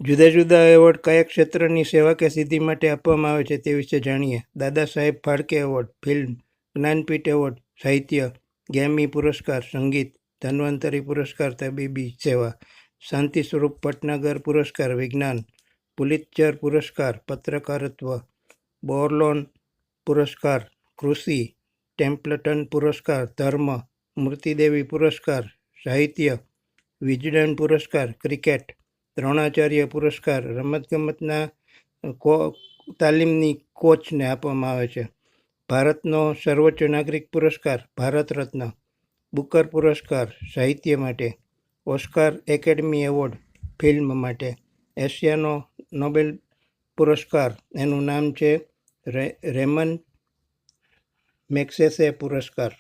જુદા જુદા એવોર્ડ કયા ક્ષેત્રની સેવા કે સિદ્ધિ માટે આપવામાં આવે છે તે વિશે જાણીએ. Dada Saheb Phalke award, film, Jnanpith award, સાહિત્ય, ગ્રેમી પુરસ્કાર, સંગીત, ધન્વંતરી પુરસ્કાર, તબીબી સેવા, શાંતિ સ્વરૂપ ભટનાગર પુરસ્કાર, વિજ્ઞાન, પુલિત્ઝર પુરસ્કાર, પત્રકારત્વ, બોરલોન પુરસ્કાર, કૃષિ, ટેમ્પલ્ટન પુરસ્કાર, ધર્મ, મૂર્તિદેવી પુરસ્કાર, સાહિત્ય, વિજડન પુરસ્કાર, ક્રિકેટ, દ્રોણાચાર્ય પુરસ્કાર, રમતગમતના તાલીમની કોચને આપવામાં આવે છે. ભારતનો સર્વોચ્ચ નાગરિક પુરસ્કાર, ભારત રત્ન, બુકર પુરસ્કાર, સાહિત્ય માટે, ઓસ્કાર એકેડમી એવોર્ડ, ફિલ્મ માટે, એશિયાનો નોબેલ પુરસ્કાર, એનું નામ છે રેમન મેગ્સેસે પુરસ્કાર.